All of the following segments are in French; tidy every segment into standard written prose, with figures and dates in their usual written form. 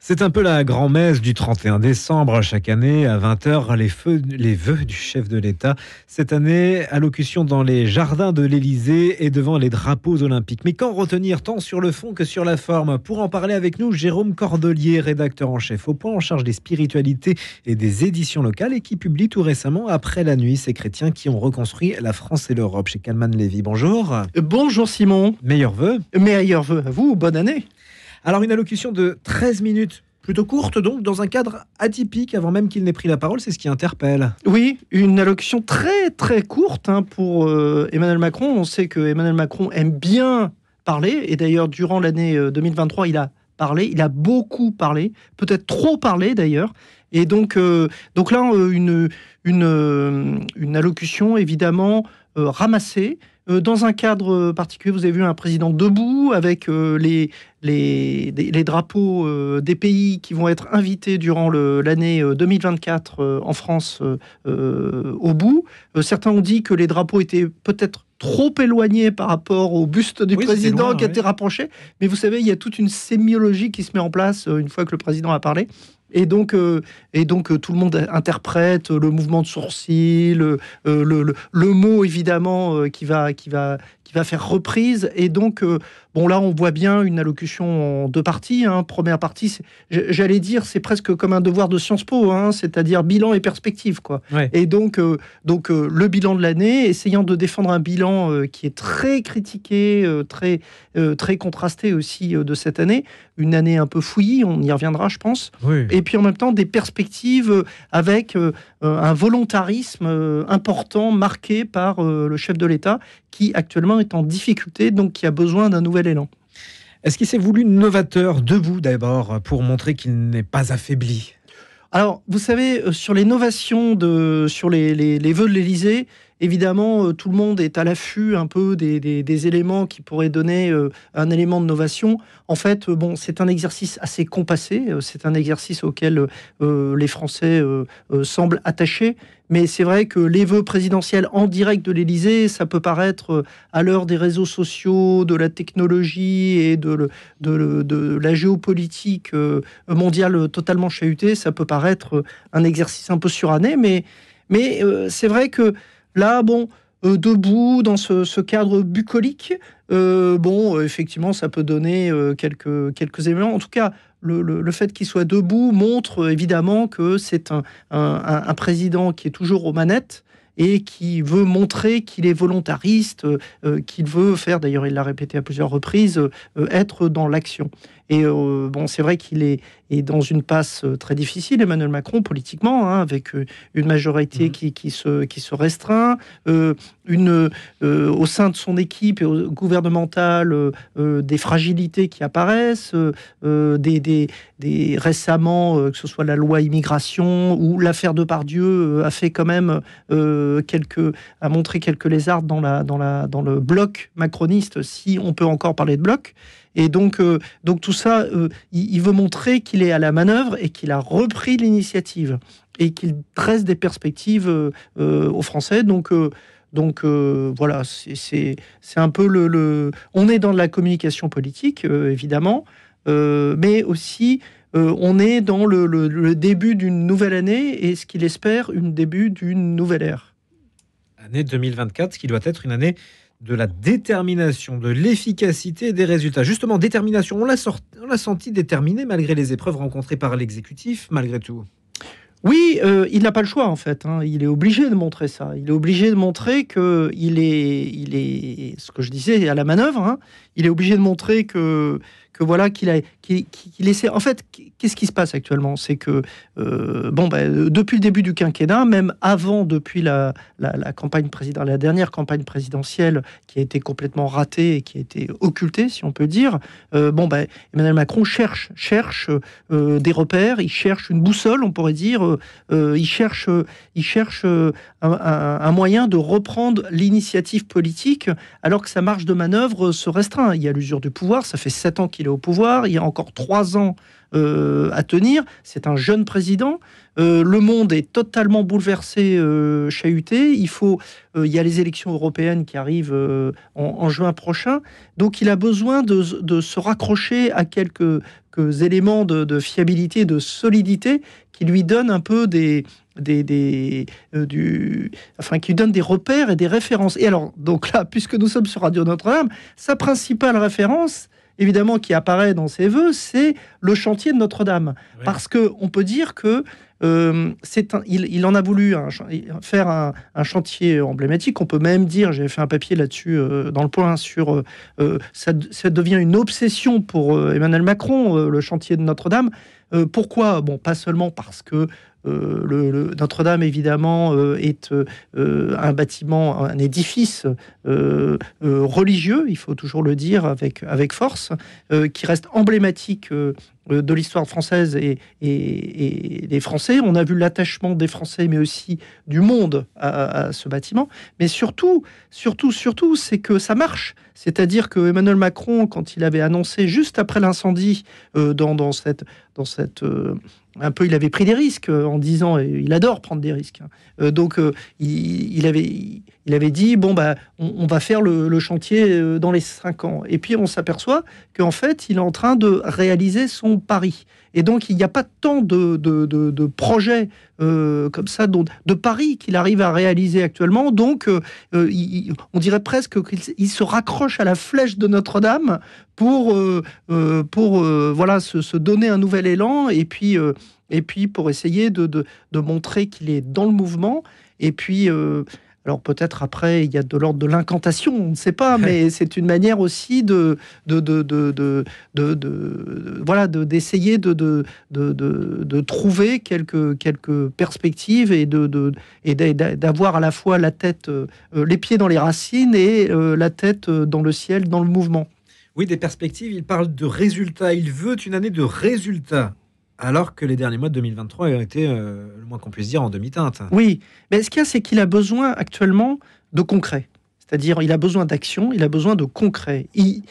C'est un peu la grand-messe du 31 décembre. Chaque année, à 20h, les vœux du chef de l'État. Cette année, allocution dans les jardins de l'Élysée et devant les drapeaux olympiques. Mais qu'en retenir tant sur le fond que sur la forme? Pour en parler avec nous, Jérôme Cordelier, rédacteur en chef au Point, en charge des spiritualités et des éditions locales et qui publie tout récemment Après la nuit, ces chrétiens qui ont reconstruit la France et l'Europe chez Kalman Levy. Bonjour. Bonjour Simon. Meilleurs vœux. Meilleurs vœux à vous, bonne année. Alors, une allocution de 13 minutes, plutôt courte donc, dans un cadre atypique, avant même qu'il n'ait pris la parole, c'est ce qui interpelle. Oui, une allocution très très courte pour Emmanuel Macron. On sait que Emmanuel Macron aime bien parler, et d'ailleurs, durant l'année 2023, il a parlé, il a beaucoup parlé, peut-être trop parlé d'ailleurs. Et donc là, une allocution évidemment ramassée, dans un cadre particulier. Vous avez vu un président debout avec les drapeaux des pays qui vont être invités durant l'année 2024 en France au bout. Certains ont dit que les drapeaux étaient peut-être trop éloignés par rapport au buste du président loin, qui a été rapproché. Mais vous savez, il y a toute une sémiologie qui se met en place une fois que le président a parlé. Et donc, tout le monde interprète le mouvement de sourcil, le mot évidemment qui va faire reprise. Et donc, là, on voit bien une allocution en deux parties. Première partie, j'allais dire, c'est presque comme un devoir de Sciences Po, c'est-à-dire bilan et perspective, quoi. Ouais. Et donc, le bilan de l'année, essayant de défendre un bilan qui est très critiqué, très contrasté aussi de cette année. Une année un peu fouillie, on y reviendra, je pense. Oui. Et puis en même temps, des perspectives avec un volontarisme important marqué par le chef de l'État qui actuellement est en difficulté, donc qui a besoin d'un nouvel élan. Est-ce qu'il s'est voulu novateur, debout d'abord, pour montrer qu'il n'est pas affaibli? Alors, vous savez, sur les novations, sur les vœux de l'Élysée, évidemment, tout le monde est à l'affût un peu des éléments qui pourraient donner un élément de novation. En fait, c'est un exercice assez compassé. C'est un exercice auquel les Français semblent attachés. Mais c'est vrai que les vœux présidentiels en direct de l'Élysée, ça peut paraître, à l'heure des réseaux sociaux, de la technologie et de la géopolitique mondiale totalement chahutée, ça peut paraître un exercice un peu suranné. Mais c'est vrai que là, debout, dans ce cadre bucolique, effectivement, ça peut donner quelques éléments. En tout cas, le fait qu'il soit debout montre évidemment que c'est un président qui est toujours aux manettes et qui veut montrer qu'il est volontariste, qu'il veut faire, d'ailleurs il l'a répété à plusieurs reprises, être dans l'action. Et c'est vrai qu'il est dans une passe très difficile, Emmanuel Macron, politiquement, avec une majorité qui se restreint, au sein de son équipe gouvernementale, des fragilités qui apparaissent, récemment, que ce soit la loi immigration ou l'affaire Depardieu a fait quand même a montré quelques lézardes dans le bloc macroniste, si on peut encore parler de bloc. Et donc tout ça, il veut montrer qu'il est à la manœuvre et qu'il a repris l'initiative et qu'il dresse des perspectives aux Français. Donc voilà, c'est un peu on est dans la communication politique, évidemment, mais aussi on est dans le début d'une nouvelle année et ce qu'il espère, une début d'une nouvelle ère. Année 2024, qui doit être une année de la détermination, de l'efficacité et des résultats. Justement, détermination, on l'a senti déterminé malgré les épreuves rencontrées par l'exécutif, malgré tout. Oui, il n'a pas le choix en fait. Il est obligé de montrer ça. Il est obligé de montrer qu'il est, ce que je disais, à la manœuvre. Il est obligé de montrer que voilà, qu'il essaie. En fait, qu'est-ce qui se passe actuellement? C'est que depuis le début du quinquennat, même avant, depuis la campagne présidentielle, la dernière campagne présidentielle qui a été complètement ratée et qui a été occultée, si on peut dire, Emmanuel Macron cherche des repères, il cherche une boussole, on pourrait dire, il cherche un moyen de reprendre l'initiative politique, alors que sa marge de manœuvre se restreint. Il y a l'usure du pouvoir, ça fait 7 ans qu'il est au pouvoir, il y a encore 3 ans à tenir. C'est un jeune président. Le monde est totalement bouleversé, chahuté. Il y a les élections européennes qui arrivent en juin prochain. Donc, il a besoin de se raccrocher à quelques éléments de fiabilité, de solidité qui lui donnent un peu qui lui donnent des repères et des références. Et alors, donc là, puisque nous sommes sur Radio Notre-Dame, sa principale référence, évidemment, qui apparaît dans ses vœux, c'est le chantier de Notre-Dame. Oui. Parce qu'on peut dire que il en a voulu faire un chantier emblématique. On peut même dire, j'ai fait un papier là-dessus dans Le Point, sur ça devient une obsession pour Emmanuel Macron, le chantier de Notre-Dame. Pourquoi ? Bon, pas seulement parce que Notre-Dame, évidemment, est un bâtiment, un édifice religieux, il faut toujours le dire avec force, qui reste emblématique de l'histoire française et des Français. On a vu l'attachement des Français, mais aussi du monde à ce bâtiment. Mais surtout, c'est que ça marche. C'est-à-dire que Emmanuel Macron, quand il avait annoncé juste après l'incendie, dans cette un peu, il avait pris des risques en disant, et il adore prendre des risques. Donc, il avait dit, bon, bah, on va faire le chantier dans les 5 ans. Et puis, on s'aperçoit qu'en fait, il est en train de réaliser son pari. Et donc, il n'y a pas tant de projets comme ça, de paris qu'il arrive à réaliser actuellement. Donc, on dirait presque qu'il se raccroche à la flèche de Notre-Dame pour voilà, se donner un nouvel élan et puis pour essayer de montrer qu'il est dans le mouvement. Et puis, alors peut-être après, il y a de l'ordre de l'incantation, on ne sait pas, mais c'est une manière aussi voilà, d'essayer de trouver quelques perspectives et d'avoir à la fois la tête, les pieds dans les racines et la tête dans le ciel, dans le mouvement. Oui, des perspectives, il parle de résultats, il veut une année de résultats. Alors que les derniers mois de 2023 ont été, le moins qu'on puisse dire, en demi-teinte. Oui, mais ce qu'il y a, c'est qu'il a besoin actuellement de concret. C'est-à-dire, il a besoin d'action, il a besoin de concret. Il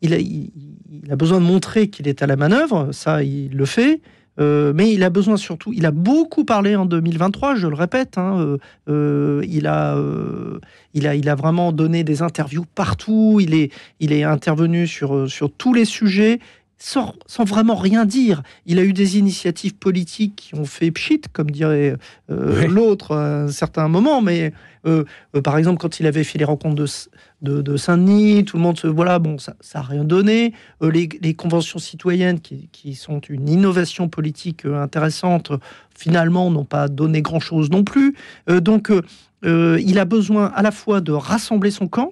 a besoin de montrer qu'il est à la manœuvre, ça, il le fait. Mais il a besoin surtout, il a beaucoup parlé en 2023, je le répète, il a vraiment donné des interviews partout, il est intervenu sur tous les sujets, sans vraiment rien dire. Il a eu des initiatives politiques qui ont fait pchit, comme dirait l'autre à un certain moment, mais par exemple, quand il avait fait les rencontres de Saint-Denis, tout le monde voilà, bon, ça n'a rien donné. Les conventions citoyennes, qui sont une innovation politique intéressante, finalement, n'ont pas donné grand-chose non plus. Donc, il a besoin à la fois de rassembler son camp,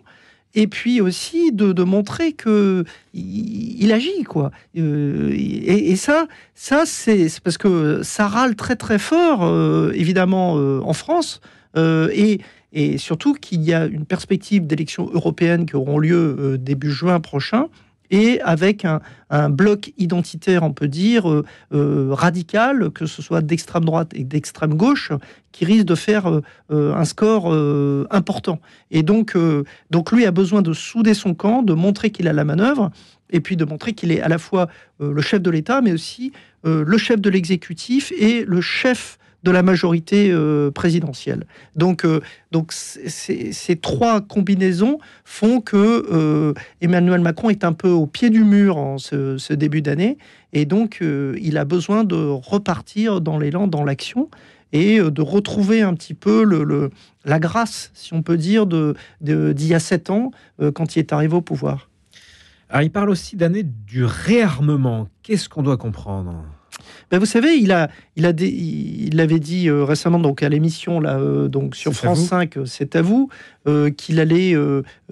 et puis aussi de montrer que il agit, quoi. Et ça c'est parce que ça râle très très fort, évidemment, en France, et surtout qu'il y a une perspective d'élections européennes qui auront lieu début juin prochain, et avec un bloc identitaire, on peut dire, radical, que ce soit d'extrême droite et d'extrême gauche, qui risque de faire un score important. Et donc lui a besoin de souder son camp, de montrer qu'il a la manœuvre, et puis de montrer qu'il est à la fois le chef de l'État, mais aussi le chef de l'exécutif et le chef de la majorité présidentielle. Donc ces trois combinaisons font que Emmanuel Macron est un peu au pied du mur en ce début d'année, et donc il a besoin de repartir dans l'élan, dans l'action, et de retrouver un petit peu la grâce, si on peut dire, d'il y a 7 ans, quand il est arrivé au pouvoir. Alors, il parle aussi d'année du réarmement. Qu'est-ce qu'on doit comprendre ? Ben vous savez, il l'avait dit récemment, donc à l'émission là, donc sur France 5, c'est à vous, qu'il allait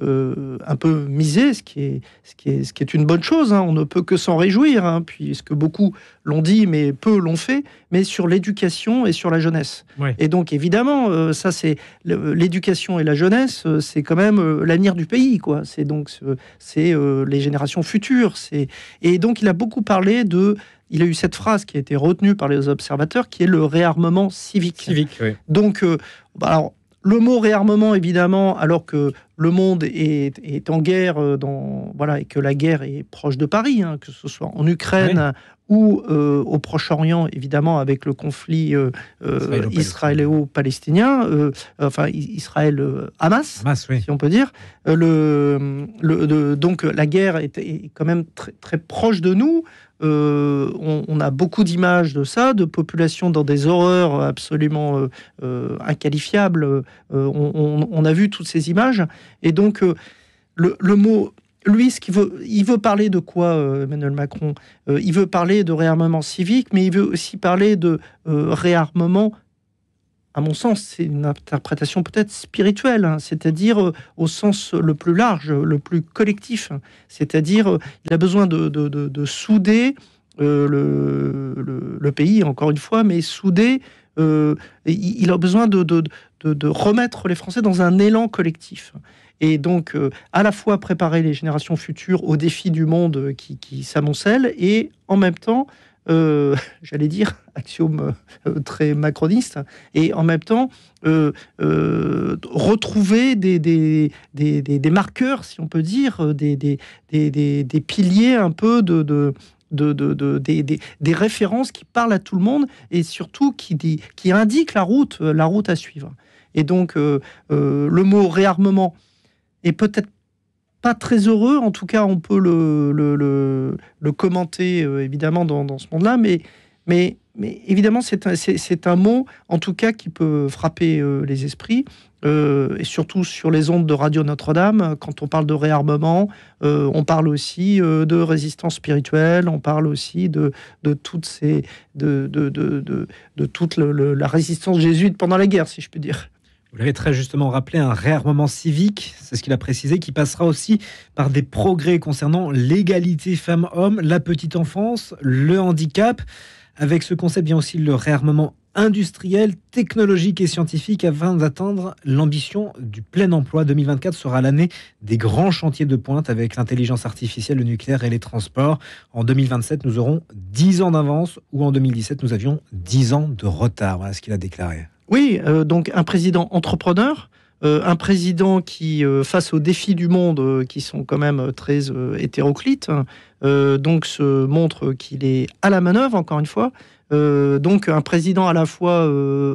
un peu miser, ce qui est une bonne chose. On ne peut que s'en réjouir, puisque beaucoup l'ont dit, mais peu l'ont fait, mais sur l'éducation et sur la jeunesse. Ouais. Et donc évidemment, ça c'est l'éducation et la jeunesse, c'est quand même l'avenir du pays, quoi. C'est les générations futures. Et donc il a beaucoup parlé de. Il a eu cette phrase qui a été retenue par les observateurs, qui est le réarmement civique. Oui. Donc, alors, le mot réarmement, évidemment, alors que le monde est en guerre, voilà, et que la guerre est proche de Paris, que ce soit en Ukraine ou au Proche-Orient, évidemment, avec le conflit israélo-palestinien, enfin Israël-Hamas, Oui. si on peut dire. Donc la guerre est quand même très, très proche de nous. On a beaucoup d'images de ça, de populations dans des horreurs absolument inqualifiables. On a vu toutes ces images. Et donc, le mot... Lui, il veut parler de quoi, Emmanuel Macron? Il veut parler de réarmement civique, mais il veut aussi parler de réarmement, à mon sens, c'est une interprétation peut-être spirituelle, hein, c'est-à-dire au sens le plus large, le plus collectif. C'est-à-dire, il a besoin de souder le pays, encore une fois, mais souder, il a besoin de remettre les Français dans un élan collectif. Et donc, à la fois préparer les générations futures aux défis du monde qui s'amoncellent, et en même temps, j'allais dire, axiome très macroniste, et en même temps, retrouver des marqueurs, si on peut dire, des piliers un peu des références qui parlent à tout le monde, et surtout qui indiquent la route à suivre. Et donc, le mot réarmement est peut-être pas très heureux, en tout cas on peut le commenter évidemment dans ce monde-là, mais évidemment c'est un mot en tout cas qui peut frapper les esprits, et surtout sur les ondes de Radio Notre-Dame. Quand on parle de réarmement, on parle aussi de résistance spirituelle, on parle aussi de toute la résistance jésuite pendant la guerre, si je puis dire. Vous l'avez très justement rappelé, un réarmement civique, c'est ce qu'il a précisé, qui passera aussi par des progrès concernant l'égalité femmes-hommes, la petite enfance, le handicap. Avec ce concept vient aussi le réarmement industriel, technologique et scientifique afin d'atteindre l'ambition du plein emploi. 2024 sera l'année des grands chantiers de pointe avec l'intelligence artificielle, le nucléaire et les transports. En 2027, nous aurons 10 ans d'avance, ou en 2017, nous avions 10 ans de retard. Voilà ce qu'il a déclaré. Oui, donc un président entrepreneur, un président qui, face aux défis du monde, qui sont quand même très hétéroclites, donc se montre qu'il est à la manœuvre, encore une fois. Donc un président à la fois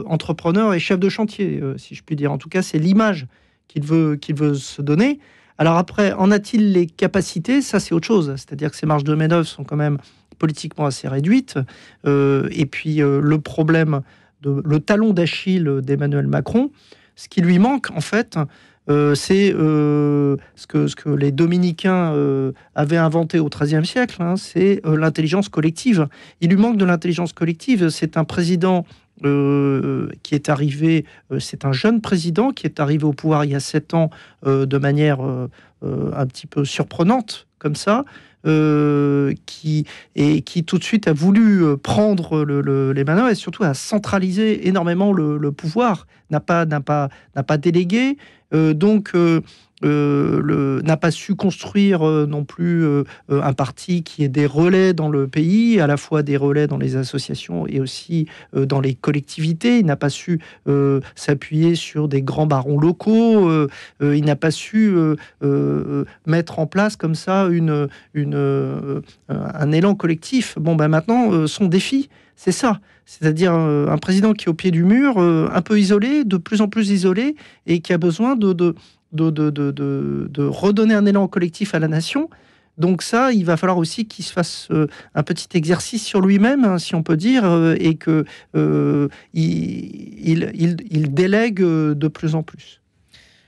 entrepreneur et chef de chantier, si je puis dire. En tout cas, c'est l'image qu'il veut se donner. Alors après, en a-t-il les capacités? Ça, c'est autre chose. C'est-à-dire que ces marges de manœuvre sont quand même politiquement assez réduites. Et puis, le problème... le talon d'Achille d'Emmanuel Macron, ce qui lui manque en fait, c'est ce que les Dominicains avaient inventé au XIIIe siècle, hein, c'est l'intelligence collective. Il lui manque de l'intelligence collective. C'est un président qui est arrivé, c'est un jeune président qui est arrivé au pouvoir il y a 7 ans de manière un petit peu surprenante, comme ça. Qui tout de suite a voulu prendre les manœuvres et surtout a centralisé énormément le pouvoir, n'a pas délégué, donc n'a pas su construire non plus un parti qui ait des relais dans le pays, à la fois des relais dans les associations et aussi dans les collectivités. Il n'a pas su s'appuyer sur des grands barons locaux. Il n'a pas su mettre en place comme ça un élan collectif. Bon, ben maintenant, son défi, c'est ça. C'est-à-dire un président qui est au pied du mur, un peu isolé, de plus en plus isolé, et qui a besoin de redonner un élan collectif à la nation. Donc ça, il va falloir aussi qu'il se fasse un petit exercice sur lui-même, hein, si on peut dire, et que il délègue de plus en plus.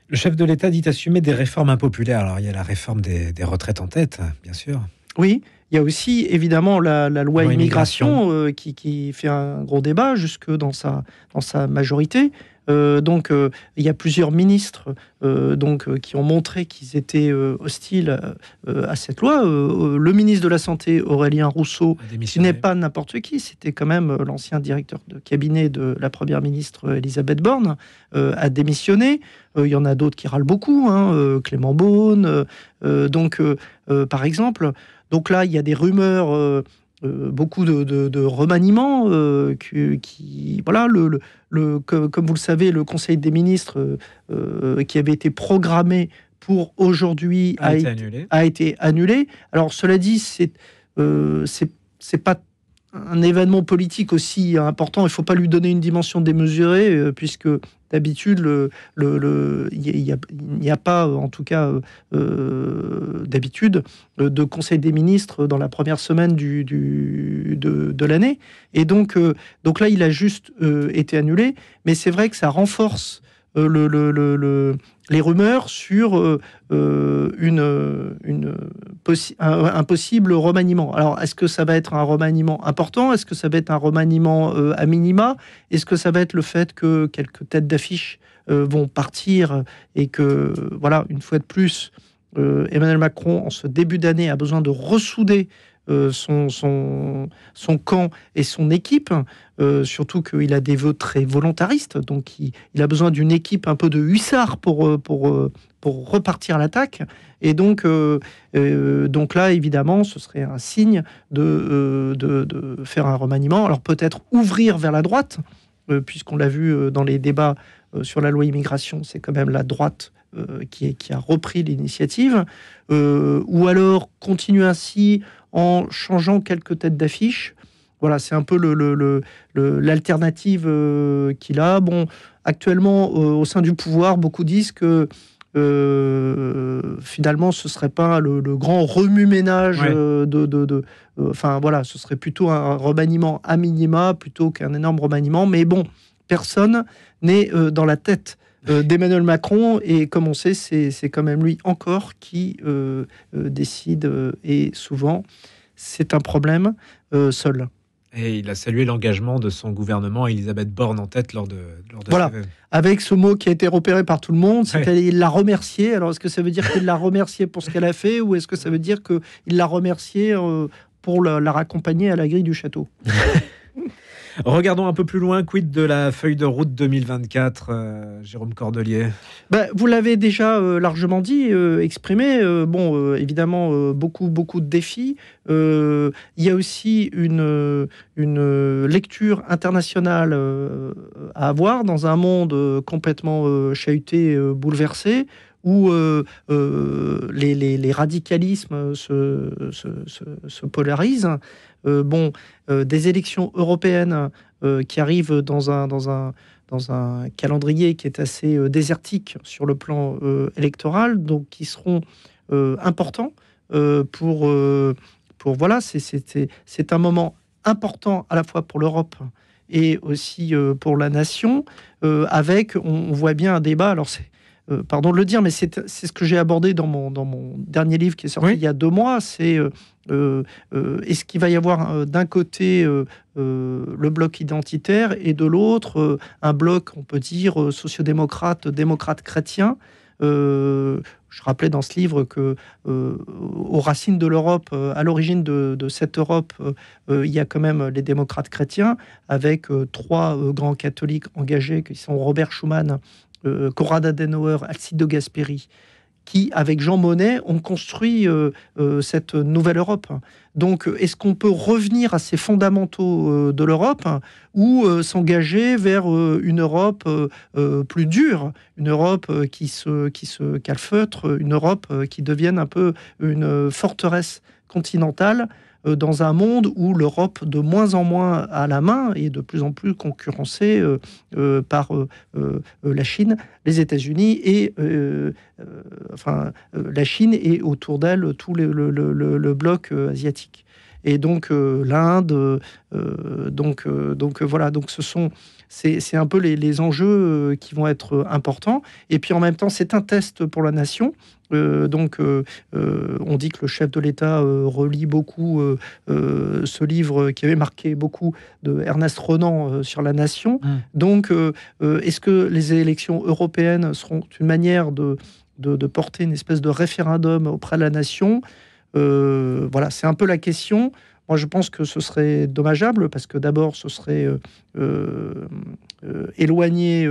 Le chef de l'État dit assumer des réformes impopulaires. Alors, il y a la réforme des retraites en tête, bien sûr. Oui, il y a aussi évidemment la loi immigration qui fait un gros débat jusque dans sa majorité. Donc, il y a plusieurs ministres qui ont montré qu'ils étaient hostiles à cette loi. Le ministre de la Santé, Aurélien Rousseau, qui n'est pas n'importe qui, c'était quand même l'ancien directeur de cabinet de la première ministre Elisabeth Borne, a démissionné. Il y en a d'autres qui râlent beaucoup, hein, Clément Beaune, par exemple. Donc là, il y a des rumeurs... beaucoup de remaniements voilà, comme vous le savez, le Conseil des ministres qui avait été programmé pour aujourd'hui a été annulé. Alors cela dit, c'est pas un événement politique aussi important, il ne faut pas lui donner une dimension démesurée, puisque d'habitude, il n'y a pas, en tout cas, d'habitude, de Conseil des ministres dans la première semaine de l'année. Et donc là, il a juste été annulé. Mais c'est vrai que ça renforce les rumeurs sur un possible remaniement. Alors, est-ce que ça va être un remaniement important? Est-ce que ça va être un remaniement à minima? Est-ce que ça va être le fait que quelques têtes d'affiche vont partir et que, voilà, une fois de plus, Emmanuel Macron, en ce début d'année, a besoin de ressouder son camp et son équipe, surtout qu'il a des vœux très volontaristes, donc il a besoin d'une équipe un peu de hussards pour repartir à l'attaque. Et donc là, évidemment, ce serait un signe de faire un remaniement. Alors peut-être ouvrir vers la droite, puisqu'on l'a vu dans les débats sur la loi immigration, c'est quand même la droite qui a repris l'initiative, ou alors continuer ainsi en changeant quelques têtes d'affiche. Voilà, c'est un peu l'alternative qu'il a. Bon, actuellement, au sein du pouvoir, beaucoup disent que finalement, ce serait pas le grand remue-ménage enfin voilà, ce serait plutôt un remaniement à minima plutôt qu'un énorme remaniement. Mais bon, personne n'est dans la tête d'Emmanuel Macron, et comme on sait, c'est quand même lui encore qui décide, et souvent c'est un problème seul. Et il a salué l'engagement de son gouvernement, Elisabeth Borne en tête lors de voilà, avec ce mot qui a été repéré par tout le monde, il l'a remercié. Alors est-ce que ça veut dire qu'il l'a remercié pour ce qu'elle a fait, ou est-ce que ça veut dire qu'il l'a remercié pour la raccompagner à la grille du château? Regardons un peu plus loin, quid de la feuille de route 2024, Jérôme Cordelier? Vous l'avez déjà largement dit, exprimé. Évidemment, beaucoup de défis. Il y a aussi une lecture internationale à avoir dans un monde complètement chahuté, bouleversé, où les radicalismes se polarisent. Des élections européennes qui arrivent dans un calendrier qui est assez désertique sur le plan électoral, donc qui seront importants pour voilà, c'est un moment important à la fois pour l'Europe et aussi pour la nation, avec, on voit bien un débat, alors c'est pardon de le dire, mais c'est ce que j'ai abordé dans mon dernier livre qui est sorti il y a 2 mois. C'est est-ce qu'il va y avoir d'un côté le bloc identitaire, et de l'autre un bloc, on peut dire, sociodémocrate, démocrate chrétien. Je rappelais dans ce livre que aux racines de l'Europe, à l'origine de cette Europe, il y a quand même les démocrates chrétiens, avec 3 grands catholiques engagés qui sont Robert Schuman, Konrad Adenauer, Alcide de Gasperi, qui, avec Jean Monnet, ont construit cette nouvelle Europe. Donc, est-ce qu'on peut revenir à ces fondamentaux de l'Europe, ou s'engager vers une Europe plus dure, une Europe qui se calfeutre, une Europe qui devienne un peu une forteresse continentale, dans un monde où l'Europe de moins en moins a la main et de plus en plus concurrencée par la Chine, les États-Unis et la Chine, et autour d'elle tout le bloc asiatique. Et donc l'Inde, voilà, donc c'est un peu les enjeux qui vont être importants. Et puis en même temps, c'est un test pour la nation. On dit que le chef de l'État relit beaucoup ce livre qui avait marqué beaucoup, de Ernest Renan, sur la nation. Donc, est-ce que les élections européennes seront une manière de porter une espèce de référendum auprès de la nation? Voilà, c'est un peu la question. Moi, je pense que ce serait dommageable, parce que d'abord, ce serait éloigner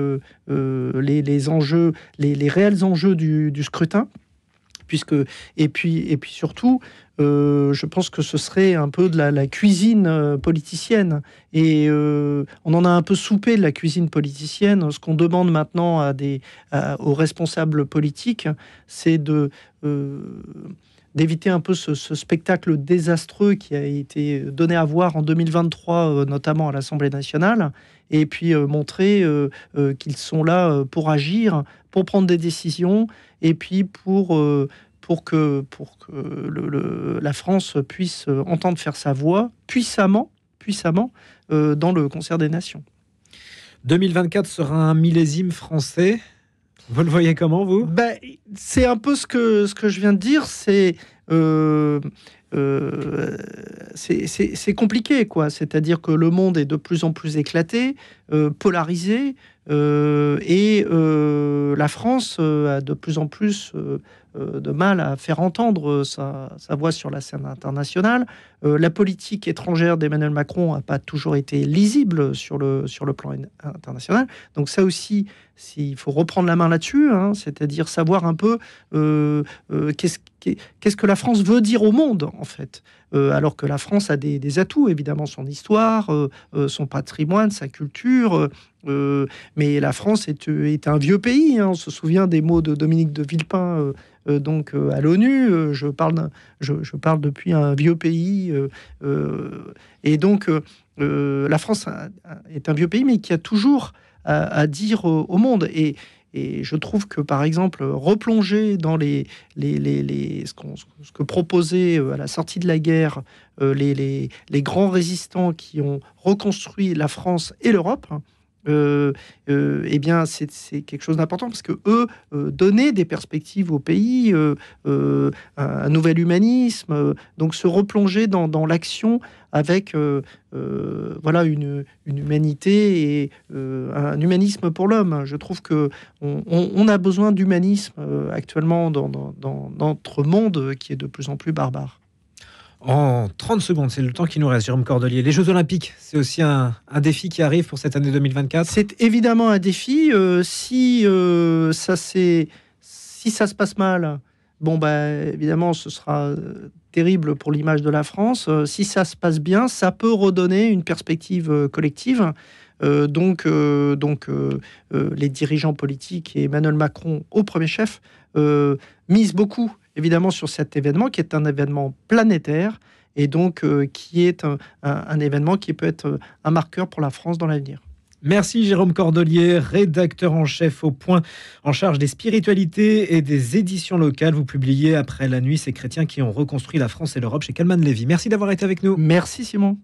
les enjeux, les réels enjeux du scrutin. Et puis surtout, je pense que ce serait un peu de la cuisine politicienne. Et on en a un peu soupé de la cuisine politicienne. Ce qu'on demande maintenant aux responsables politiques, c'est d'éviter un peu ce spectacle désastreux qui a été donné à voir en 2023, notamment à l'Assemblée nationale, et puis montrer qu'ils sont là pour agir, pour prendre des décisions, et puis pour que la France puisse entendre faire sa voix puissamment dans le concert des nations. 2024 sera un millésime français. Vous le voyez comment, vous? C'est un peu ce que je viens de dire. C'est compliqué, quoi. C'est-à-dire que le monde est de plus en plus éclaté, polarisé, et la France a de plus en plus de mal à faire entendre sa voix sur la scène internationale. La politique étrangère d'Emmanuel Macron n'a pas toujours été lisible sur le plan international. Donc ça aussi, il faut reprendre la main là-dessus, hein, c'est-à-dire savoir un peu qu'est-ce que la France veut dire au monde, en fait. Alors que la France a des atouts, évidemment, son histoire, son patrimoine, sa culture. Mais la France est un vieux pays, hein. On se souvient des mots de Dominique de Villepin à l'ONU. Je parle depuis un vieux pays. Et donc, la France est un vieux pays, mais qui a toujours à dire au monde. Et je trouve que, par exemple, replonger dans ce que proposaient à la sortie de la guerre les grands résistants qui ont reconstruit la France et l'Europe, eh bien, c'est quelque chose d'important parce que eux donnaient des perspectives au pays, un nouvel humanisme, donc se replonger dans l'action avec voilà une humanité et un humanisme pour l'homme. Je trouve que on a besoin d'humanisme actuellement dans notre monde qui est de plus en plus barbare. En 30 secondes, c'est le temps qui nous reste, Jérôme Cordelier. Les Jeux Olympiques, c'est aussi un défi qui arrive pour cette année 2024. C'est évidemment un défi. Si ça se passe mal, évidemment, ce sera terrible pour l'image de la France. Si ça se passe bien, ça peut redonner une perspective collective. Les dirigeants politiques et Emmanuel Macron au premier chef misent beaucoup évidemment sur cet événement qui est un événement planétaire et donc qui est un événement qui peut être un marqueur pour la France dans l'avenir. Merci Jérôme Cordelier, rédacteur en chef au Point, en charge des spiritualités et des éditions locales. Vous publiez Après la nuit, ces chrétiens qui ont reconstruit la France et l'Europe chez Calman Lévy. Merci d'avoir été avec nous. Merci Simon.